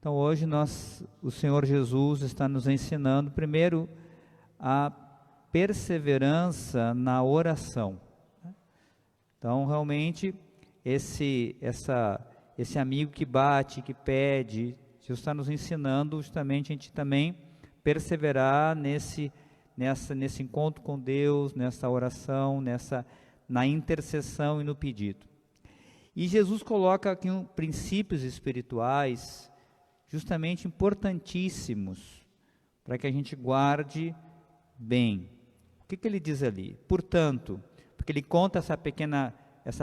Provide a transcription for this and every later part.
Então hoje o Senhor Jesus está nos ensinando primeiro a perseverança na oração. Então realmente esse amigo que bate, que pede, Jesus está nos ensinando justamente a gente também perseverar nesse encontro com Deus, nessa oração, na intercessão e no pedido. E Jesus coloca aqui princípios espirituais justamente importantíssimos para que a gente guarde bem. O que ele diz ali? Portanto, porque ele conta essa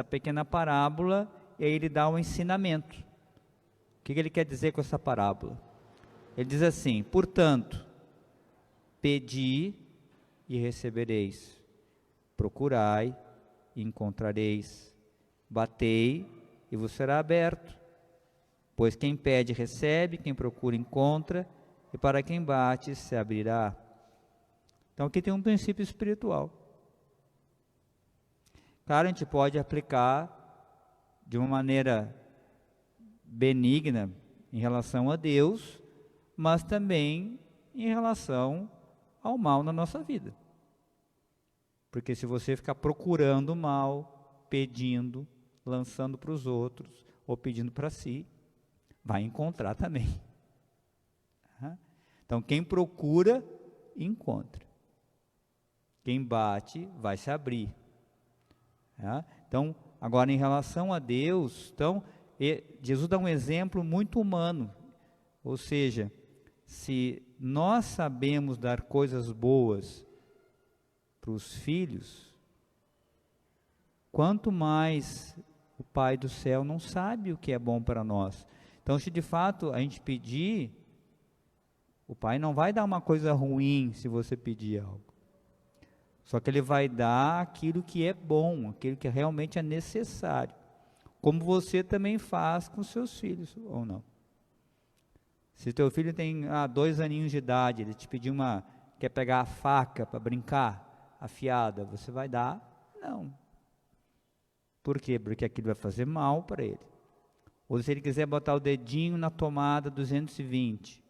pequena parábola e aí ele dá um ensinamento. O que ele quer dizer com essa parábola? Ele diz assim: portanto, pedi e recebereis, procurai e encontrareis, batei e vos será aberto. Pois quem pede recebe, quem procura encontra, e para quem bate se abrirá. Então aqui tem um princípio espiritual. Claro, a gente pode aplicar de uma maneira benigna em relação a Deus, mas também em relação ao mal na nossa vida. Porque se você ficar procurando o mal, pedindo, lançando para os outros, ou pedindo para si, vai encontrar também. Então, quem procura, encontra. Quem bate, vai se abrir. Então, agora em relação a Deus, Jesus dá um exemplo muito humano. Ou seja, se nós sabemos dar coisas boas para os filhos, quanto mais o Pai do céu não sabe o que é bom para nós. Então, se de fato a gente pedir, o Pai não vai dar uma coisa ruim se você pedir algo. Só que Ele vai dar aquilo que é bom, aquilo que realmente é necessário. Como você também faz com seus filhos, ou não? Se teu filho tem 2 aninhos de idade, ele te pedir quer pegar a faca para brincar, afiada, você vai dar? Não. Por quê? Porque aquilo vai fazer mal para ele. Ou se ele quiser botar o dedinho na tomada 220,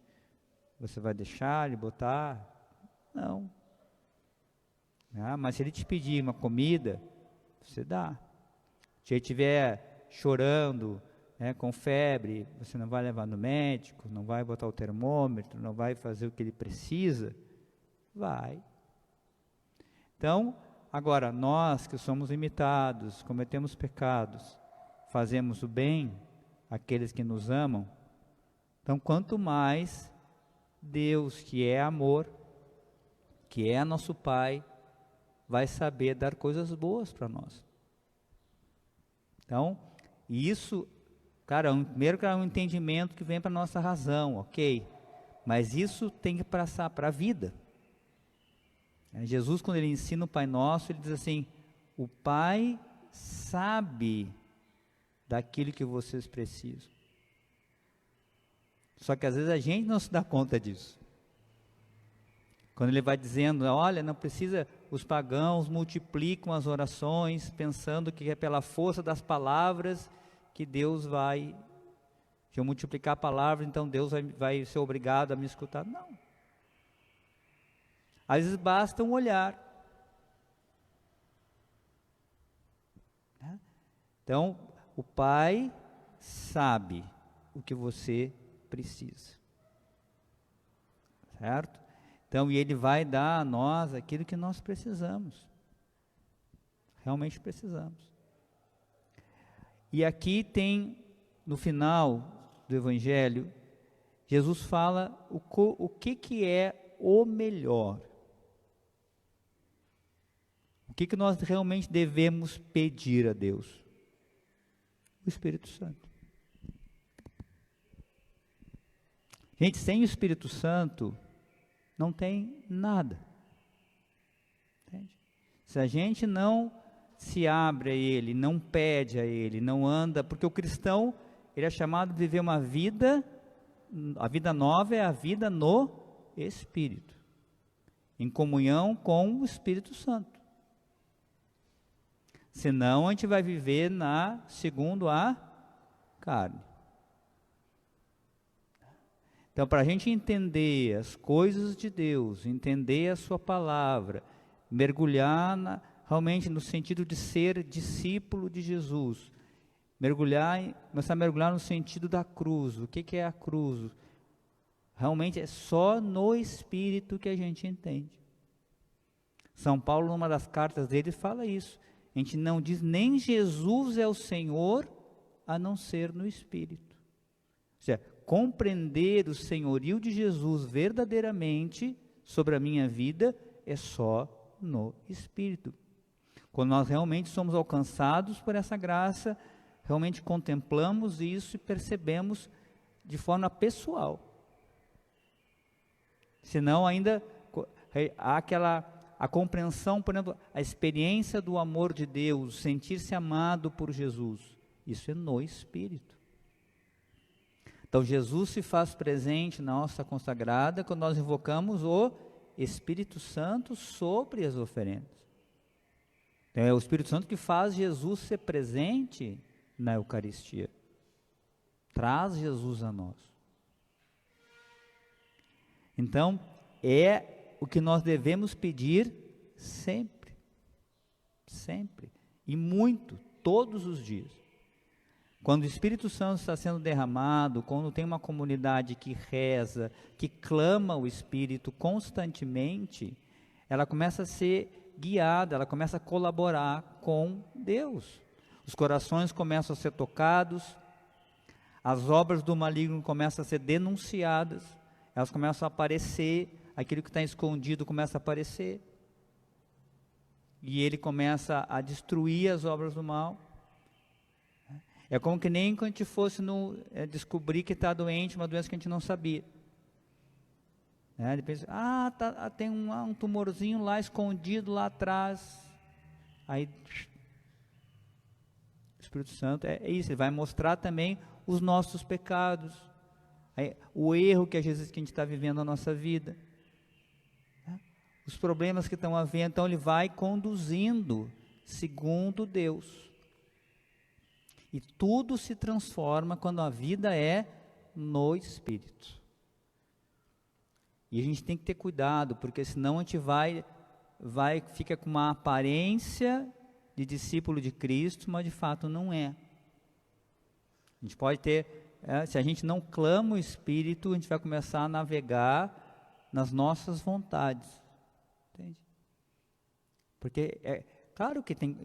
você vai deixar ele botar? Não. Mas se ele te pedir uma comida, você dá. Se ele estiver chorando, com febre, você não vai levar no médico, não vai botar o termômetro, não vai fazer o que ele precisa? Vai. Então, agora, nós que somos limitados, cometemos pecados, fazemos o bem àqueles que nos amam, então quanto mais Deus, que é amor, que é nosso Pai, vai saber dar coisas boas para nós. Então, isso, primeiro que é um entendimento que vem para a nossa razão, ok? Mas isso tem que passar para a vida. Jesus, quando ele ensina o Pai Nosso, ele diz assim: o Pai sabe daquilo que vocês precisam. Só que às vezes a gente não se dá conta disso. Quando ele vai dizendo, olha, não precisa, os pagãos multiplicam as orações, pensando que é pela força das palavras que Deus vai, se eu multiplicar palavras, então Deus vai ser obrigado a me escutar. Não. Às vezes basta um olhar. Então, o Pai sabe o que você precisa. Certo? Então, e Ele vai dar a nós aquilo que nós precisamos. Realmente precisamos. E aqui tem, no final do Evangelho, Jesus fala o que é o melhor. O que nós realmente devemos pedir a Deus? O Espírito Santo. Gente, sem o Espírito Santo, não tem nada. Entende? Se a gente não se abre a Ele, não pede a Ele, não anda, porque o cristão, ele é chamado a viver uma vida, a vida nova é a vida no Espírito, em comunhão com o Espírito Santo. Senão a gente vai viver segundo a carne. Então, para a gente entender as coisas de Deus, entender a sua palavra, mergulhar realmente no sentido de ser discípulo de Jesus, começar a mergulhar no sentido da cruz. O que é a cruz? Realmente é só no Espírito que a gente entende. São Paulo, numa das cartas dele, fala isso. A gente não diz nem Jesus é o Senhor, a não ser no Espírito. Ou seja, compreender o senhorio de Jesus verdadeiramente sobre a minha vida é só no Espírito. Quando nós realmente somos alcançados por essa graça, realmente contemplamos isso e percebemos de forma pessoal. Senão ainda há a compreensão, por exemplo, a experiência do amor de Deus, sentir-se amado por Jesus. Isso é no Espírito. Então Jesus se faz presente na nossa consagrada quando nós invocamos o Espírito Santo sobre as oferendas. Então é o Espírito Santo que faz Jesus ser presente na Eucaristia. Traz Jesus a nós. Então é o que nós devemos pedir sempre. Sempre. E muito, todos os dias. Quando o Espírito Santo está sendo derramado, quando tem uma comunidade que reza, que clama o Espírito constantemente, ela começa a ser guiada, ela começa a colaborar com Deus. Os corações começam a ser tocados, as obras do maligno começam a ser denunciadas, elas começam a aparecer, aquilo que está escondido começa a aparecer, e ele começa a destruir as obras do mal. É como que nem quando a gente fosse descobrir que está doente, uma doença que a gente não sabia. Ele pensa, tem um tumorzinho lá escondido lá atrás. Aí, o Espírito Santo é isso, ele vai mostrar também os nossos pecados, o erro que às vezes que a gente está vivendo na nossa vida, os problemas que estão havendo. Então ele vai conduzindo segundo Deus. E tudo se transforma quando a vida é no Espírito. E a gente tem que ter cuidado, porque senão a gente fica com uma aparência de discípulo de Cristo, mas de fato não é. A gente pode ter, se a gente não clama o Espírito, a gente vai começar a navegar nas nossas vontades. Entende? Porque claro que tem...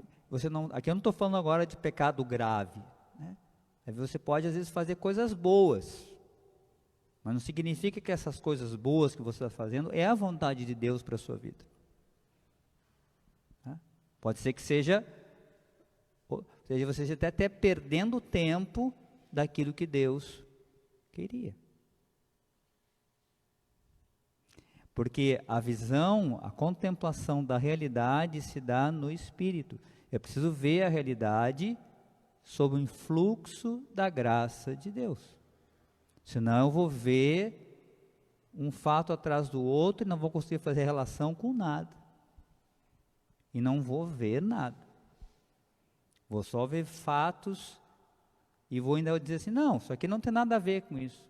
aqui eu não estou falando agora de pecado grave, né? Você pode às vezes fazer coisas boas, mas não significa que essas coisas boas que você está fazendo é a vontade de Deus para a sua vida, né? Pode ser que seja você esteja até perdendo tempo daquilo que Deus queria. Porque a visão, a contemplação da realidade se dá no Espírito. Eu preciso ver a realidade sob o influxo da graça de Deus. Senão eu vou ver um fato atrás do outro e não vou conseguir fazer relação com nada. E não vou ver nada. Vou só ver fatos e vou ainda dizer assim, não, isso aqui não tem nada a ver com isso.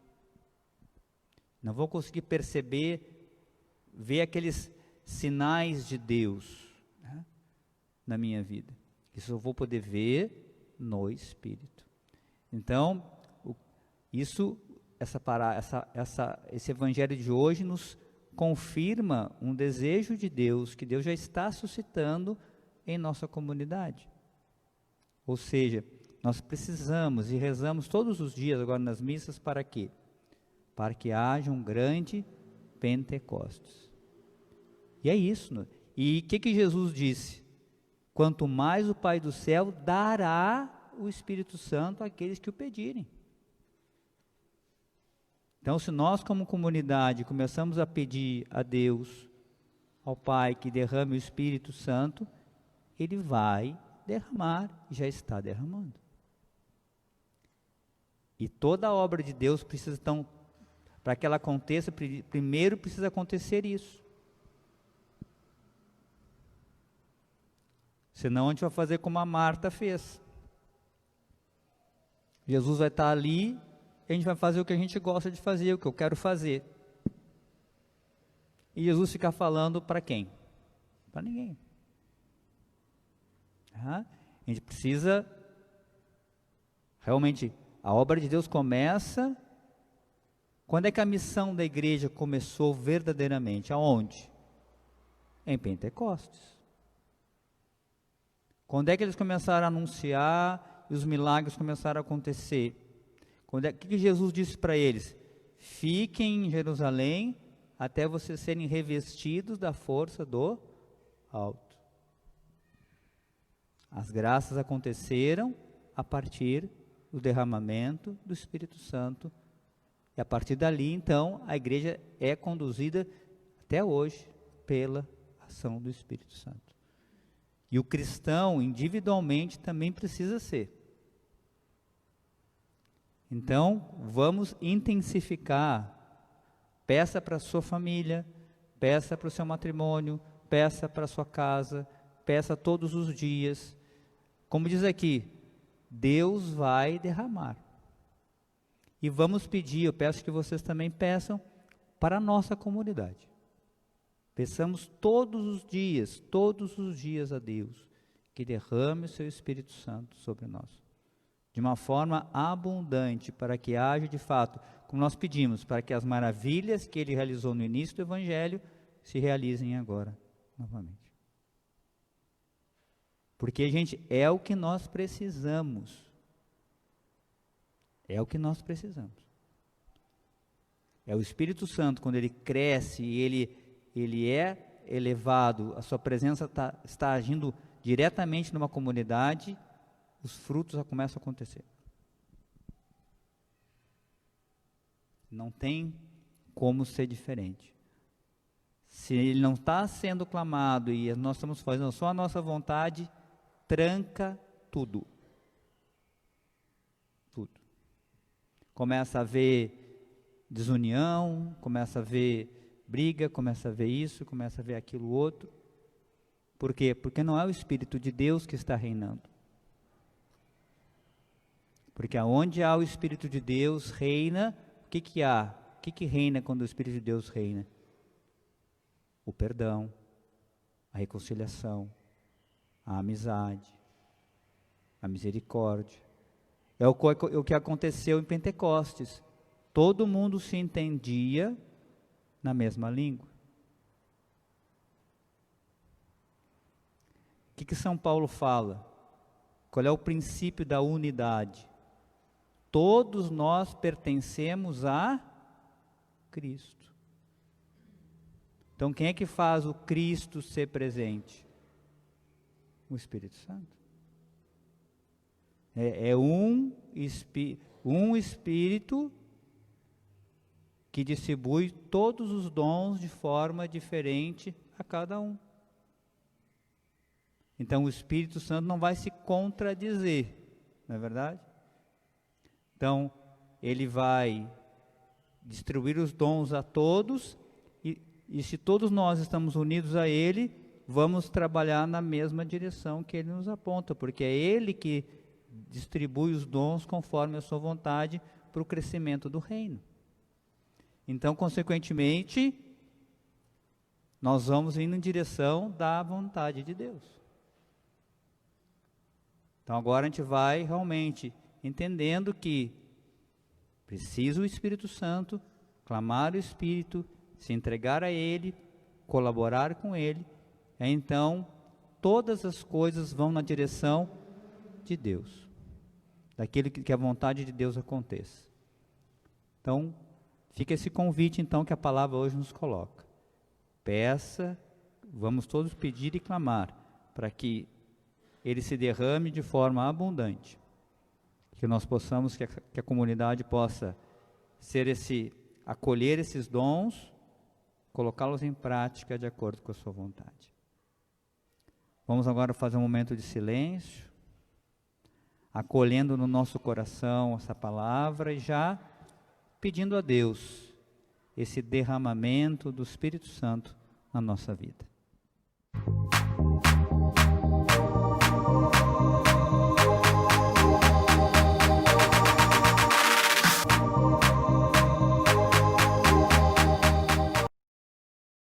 Não vou conseguir ver aqueles sinais de Deus, né, na minha vida. Isso eu vou poder ver no Espírito. Então, esse evangelho de hoje nos confirma um desejo de Deus, que Deus já está suscitando em nossa comunidade. Ou seja, nós precisamos e rezamos todos os dias agora nas missas para quê? Para que haja um grande Pentecostes. E é isso. E o que Jesus disse? Quanto mais o Pai do céu dará o Espírito Santo àqueles que o pedirem. Então, se nós como comunidade começamos a pedir a Deus, ao Pai, que derrame o Espírito Santo, Ele vai derramar, já está derramando. E toda a obra de Deus precisa, então, para que ela aconteça, primeiro precisa acontecer isso. Senão a gente vai fazer como a Marta fez. Jesus vai estar ali e a gente vai fazer o que a gente gosta de fazer, o que eu quero fazer. E Jesus fica falando para quem? Para ninguém. A gente precisa, realmente, a obra de Deus começa. Quando é que a missão da igreja começou verdadeiramente? Aonde? Em Pentecostes. Quando é que eles começaram a anunciar e os milagres começaram a acontecer? O que Jesus disse para eles? Fiquem em Jerusalém até vocês serem revestidos da força do alto. As graças aconteceram a partir do derramamento do Espírito Santo. E a partir dali, então, a igreja é conduzida até hoje pela ação do Espírito Santo. E o cristão, individualmente, também precisa ser. Então, vamos intensificar. Peça para a sua família, peça para o seu matrimônio, peça para a sua casa, peça todos os dias. Como diz aqui, Deus vai derramar. E vamos pedir, eu peço que vocês também peçam para a nossa comunidade. Peçamos todos os dias a Deus, que derrame o seu Espírito Santo sobre nós, de uma forma abundante, para que haja de fato, como nós pedimos, para que as maravilhas que Ele realizou no início do Evangelho, se realizem agora, novamente. Porque, gente, é o que nós precisamos. É o que nós precisamos. É o Espírito Santo, quando ele cresce e ele é elevado, a sua presença está agindo diretamente numa comunidade, os frutos já começam a acontecer. Não tem como ser diferente. Se ele não está sendo clamado e nós estamos fazendo só a nossa vontade, tranca tudo. Tudo. Começa a haver desunião, começa a haver briga, começa a ver isso, começa a ver aquilo outro. Por quê? Porque não é o Espírito de Deus que está reinando. Porque aonde há o Espírito de Deus reina, o que há? O que reina quando o Espírito de Deus reina? O perdão, a reconciliação, a amizade, a misericórdia. É o que aconteceu em Pentecostes. Todo mundo se entendia na mesma língua. O que São Paulo fala? Qual é o princípio da unidade? Todos nós pertencemos a Cristo. Então, quem é que faz o Cristo ser presente? O Espírito Santo. É um Espírito que distribui todos os dons de forma diferente a cada um. Então, o Espírito Santo não vai se contradizer, não é verdade? Então, ele vai distribuir os dons a todos, e se todos nós estamos unidos a ele, vamos trabalhar na mesma direção que ele nos aponta, porque é ele que distribui os dons conforme a sua vontade para o crescimento do reino. Então, consequentemente, nós vamos indo em direção da vontade de Deus. Então, agora a gente vai realmente entendendo que precisa o Espírito Santo, clamar o Espírito, se entregar a Ele, colaborar com Ele, então todas as coisas vão na direção de Deus, daquilo que a vontade de Deus aconteça. Então, fica esse convite então que a palavra hoje nos coloca. Peça, vamos todos pedir e clamar, para que Ele se derrame de forma abundante, que nós possamos, que a comunidade possa acolher esses dons, colocá-los em prática de acordo com a sua vontade. Vamos agora fazer um momento de silêncio, acolhendo no nosso coração essa palavra e já pedindo a Deus esse derramamento do Espírito Santo na nossa vida.